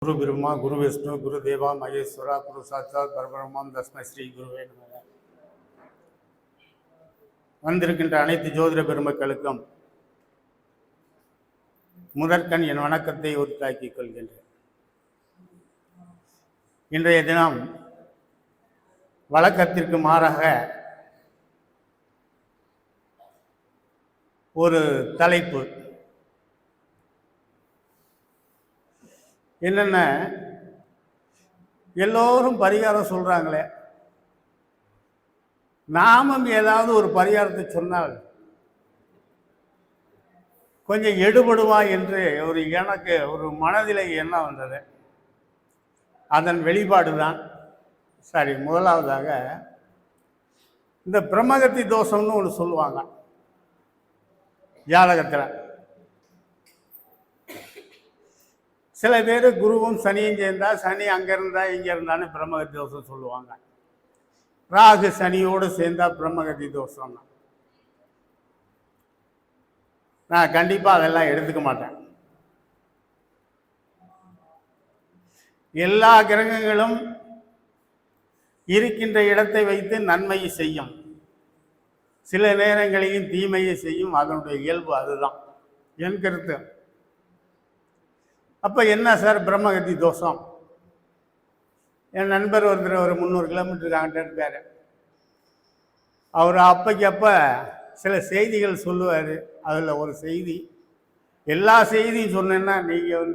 குரு பிரம்மா குரு விஷ்ணு குரு தேவா மகேஸ்வரா குரு சாட்சாத் பரபிரம்மம் தஸ்மை ஸ்ரீ குருவே நமக. வந்திருக்கின்ற அனைத்து ஜோதிட பெருமக்களுக்கும் முதற்கண் என் வணக்கத்தை உரித்தாக்கிக் கொள்கின்றேன். இன்றைய தினம் வழக்கத்திற்கு மாறாக ஒரு தலைப்பு என்னென்ன, எல்லோரும் பரிகாரம் சொல்கிறாங்களே, நாமும் ஏதாவது ஒரு பரிகாரத்தை சொன்னால் கொஞ்சம் எடுபடுவா என்று எனக்கு ஒரு மனதிலே எண்ணம் வந்தது. அதன் வெளிப்பாடு தான். சரி, முதலாவதாக இந்த பிரம்மகத்தி தோஷம்னு ஒன்று சொல்லுவாங்க ஜாதகத்தில். சில பேர் குருவும் சனியும் சேர்ந்தா, சனி அங்கே இருந்தா இங்கே இருந்தான்னு பிரம்மகத்தி தோஷம் சொல்லுவாங்க. ராகு சனியோடு சேர்ந்தா பிரம்மகத்தி தோஷம். நான் கண்டிப்பாக அதெல்லாம் எடுத்துக்க மாட்டேன். எல்லா கிரகங்களும் இருக்கின்ற இடத்தை வைத்து நன்மையை செய்யும், சில நேரங்களையும் தீமையை செய்யும். அதனுடைய இயல்பு அதுதான் என் கருத்து. அப்போ என்ன சார் பிரம்மகத்தி தோஷம்? என் நண்பர் ஒருத்தர் ஒரு 300 கிலோமீட்டருக்கு அங்கிட்ட இருக்கார். அவர் அப்பைக்கு அப்போ சில செய்திகள் சொல்லுவார். அதில் ஒரு செய்தி, எல்லா செய்தியும் சொன்னேன்னா நீங்கள்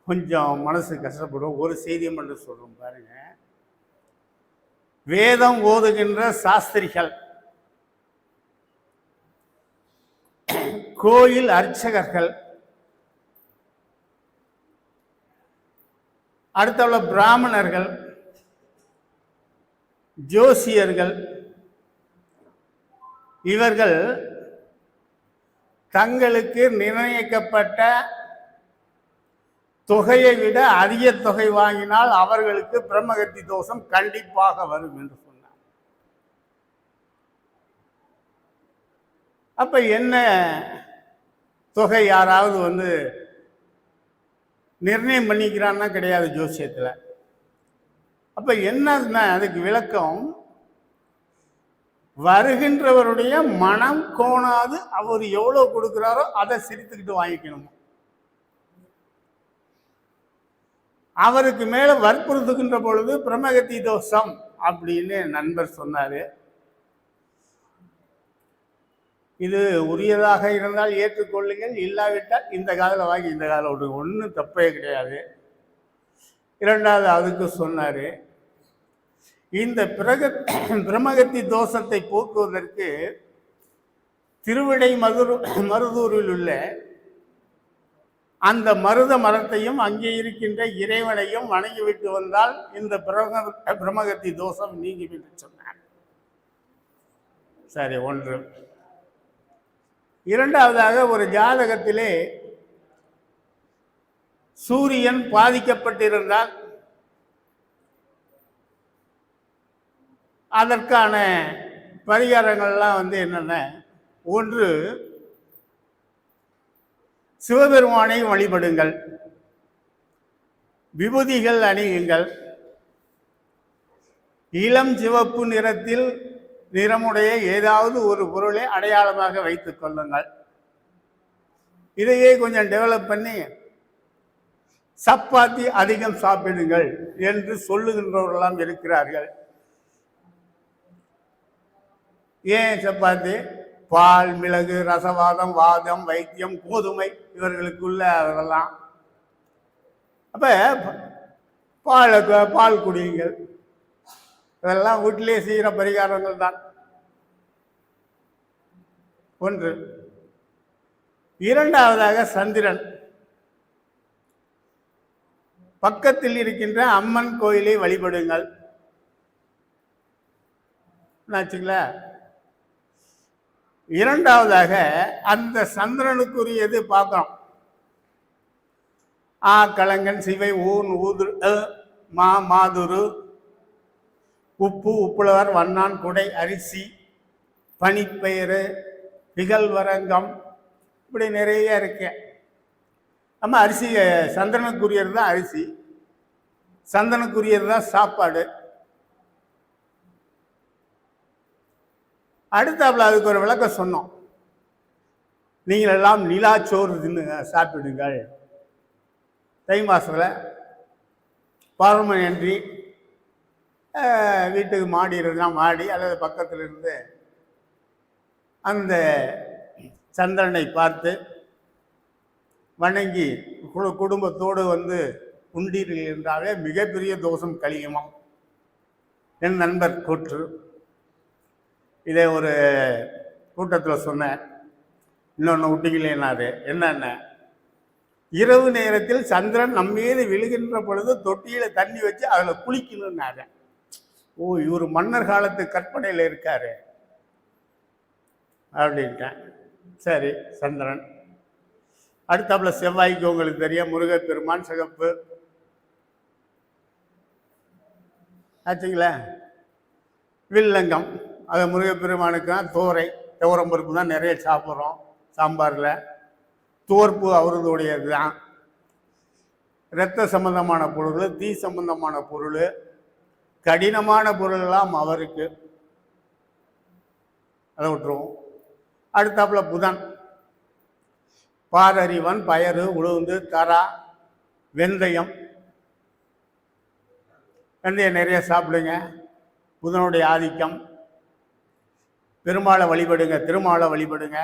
கொஞ்சம் மனசு கஷ்டப்படும். ஒரு செய்தியை மட்டும் சொல்கிறோம் பாருங்க. வேதம் ஓதுகின்ற சாஸ்திரிகள், கோயில் அர்ச்சகர்கள், அடுத்தவள பிராமணர்கள், ஜோசியர்கள், இவர்கள் தங்களுக்கு நிர்ணயிக்கப்பட்ட தொகையை விட அதிக தொகை வாங்கினால் அவர்களுக்கு பிரம்மகத்தி தோஷம் கண்டிப்பாக வரும் என்று சொன்னார். அப்ப என்ன தொகை யாராவது நிர்ணயம் பண்ணிக்கிறான்னா கிடையாது ஜோசியத்தில். அப்போ என்னன்னா அதுக்கு விளக்கம், வருகின்றவருடைய மனம் கோணாது அவர் எவ்வளோ கொடுக்குறாரோ அதை சிரித்துக்கிட்டு வாங்கிக்கணும். அவருக்கு மேலே வற்புறுத்துகின்ற பொழுது பிரம்மகத்தி தோஷம் அப்படின்னு நண்பர் சொன்னார். இது உரியதாக இருந்தால் ஏற்றுக்கொள்ளுங்கள், இல்லாவிட்டால் இந்த காதில் வாங்கி இந்த காதில் விட்டு ஒன்றும் தப்பே கிடையாது. இரண்டாவது அதுக்கு சொன்னார், இந்த பிரம்மகத்தி தோஷத்தை போக்குவதற்கு திருவிடை மருதூரில் உள்ள அந்த மருத மரத்தையும் அங்கே இருக்கின்ற இறைவனையும் வணங்கிவிட்டு வந்தால் இந்த பிரம்மகத்தி தோஷம் நீங்கிவிட்டு சொன்னார். சரி, ஒன்று. இரண்டாவதாக, ஒரு ஜாதகத்திலே சூரியன் பாதிக்கப்பட்டிருந்தால் அதற்கான பரிகாரங்கள்லாம் என்னென்ன, ஒன்று, சிவபெருமானை வழிபடுங்கள், விபூதிகள் அணியுங்கள், இளம் சிவப்பு நிறமுடைய ஏதாவது ஒரு பொருளை அடையாளமாக வைத்துக் கொள்ளுங்கள். இதையே கொஞ்சம் டெவலப் பண்ணி சப்பாத்தி அதிகம் சாப்பிடுங்கள் என்று சொல்லுகின்றவர்களெல்லாம் இருக்கிறார்கள். ஏன் சப்பாத்தி? பால், மிளகு, ரசவாதம், வாதம், வைத்தியம், கோதுமை இவர்களுக்குள்ள அதெல்லாம். அப்ப பால் குடியுங்கள். இதெல்லாம் வீட்டிலே செய்கிற பரிகாரங்கள் தான். ஒன்று. இரண்டாவதாக, சந்திரன் பக்கத்தில் இருக்கின்ற அம்மன் கோயிலை வழிபடுங்கள். என்னாச்சுங்களா? இரண்டாவதாக, அந்த சந்திரனுக்குரியது பார்க்கிறோம். கலங்கன், சிவை, ஊன், ஊதுரு, மாதுரு, உப்பு, உப்புலவர், வண்ணான், குடை, அரிசி, பனிப்பயிறு, பிகல்வரங்கம், இப்படி நிறைய இருக்கு. நம்ம அரிசி சந்திரனுக்குரியது தான் அரிசி, சந்தனுக்குரியது தான் சாப்பாடு. அடுத்தாப்புல அதுக்கு ஒரு விளக்கம் சொன்னோம். நீங்கள் எல்லாம் நிலாச்சோறு தின்னு சாப்பிடுங்கள். தை மாசத்துல பரமன்றி வீட்டுக்கு மாடி இருந்தால் மாடி அல்லது பக்கத்தில் இருந்து அந்த சந்திரனை பார்த்து வணங்கி குடும்பத்தோடு வந்து உண்டீர்கள் என்றாலே மிகப்பெரிய தோஷம் கழியுமா என் நண்பர் கூற்று. இதை ஒரு கூட்டத்தில் சொன்னேன். இன்னொன்று விட்டிங்களேனாரு. என்னென்ன, இரவு நேரத்தில் சந்திரன் நம்மீது விழுகின்ற பொழுது தொட்டியில தண்ணி வச்சு அதில் குளிக்கணும்னாரு. ஓ, இவர் மன்னர் காலத்து கற்பனையில் இருக்காரு அப்படின்ட்டேன். சரி, சந்திரன். அடுத்தாப்புல செவ்வாய்க்கு உங்களுக்கு தெரியும், முருகப்பெருமான் சிகப்பு ஆச்சுங்களா. வில்லங்கம், அது முருகப்பெருமானுக்குனா தோரை, துவரம் பருப்பு தான் நிறைய சாப்பிட்றோம் சாம்பாரில். தோற்பு அவருடையது தான். இரத்த சம்பந்தமான பொருள், தீ சம்பந்தமான பொருள், கடினமான பொருளெல்லாம் அவருக்கு. அதை விட்டுருவோம். அடுத்தாப்புல புதன், பாரறிவன், பயறு, உளுந்து, தரா, வெந்தயம். வெந்தயம் நிறைய சாப்பிடுங்க. புதனுடைய ஆதிக்கம். பெருமாளை வழிபடுங்க, திருமாலை வழிபடுங்க.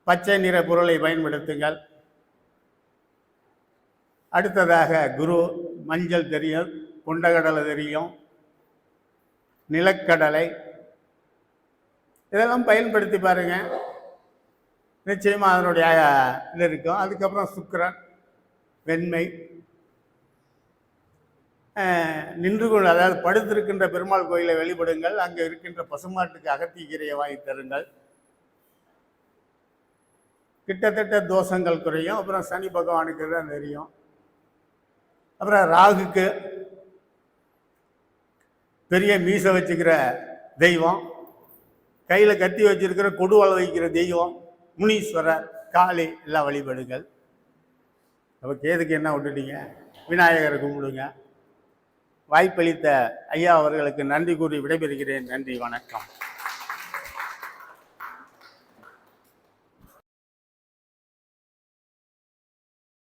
பச்சை நிற பொருளை பயன்படுத்துங்கள். அடுத்ததாக குரு, மஞ்சள் தெரியும், கொண்டகடலை தெரியும், நிலக்கடலை, இதெல்லாம் பயன்படுத்தி பாருங்க, நிச்சயமாக அதனுடைய இது இருக்கும். அதுக்கப்புறம் சுக்கிரன், வெண்மை, நின்று கொண்டு, அதாவது படுத்திருக்கின்ற பெருமாள் கோயிலை வழிபடுங்கள். அங்கே இருக்கின்ற பசுமாட்டுக்கு அகத்திக்கீரையை வாங்கி தருங்கள். கிட்டத்தட்ட தோஷங்கள் குறையும். அப்புறம் சனி பகவானுக்கு தான் தெரியும். அப்புறம் ராகுக்கு பெரிய மீசை வச்சுக்கிற தெய்வம், கையில் கத்தி வச்சிருக்கிற கொடுவளை வைக்கிற தெய்வம் முனீஸ்வரர், காளி எல்லாம் வழிபடுங்கள். அப்போ கேதுக்கு என்ன விட்டுட்டீங்க? விநாயகரை கும்பிடுங்க. வாய்ப்பளித்த ஐயா அவர்களுக்கு நன்றி கூறி விடைபெறுகிறேன். நன்றி, வணக்கம்.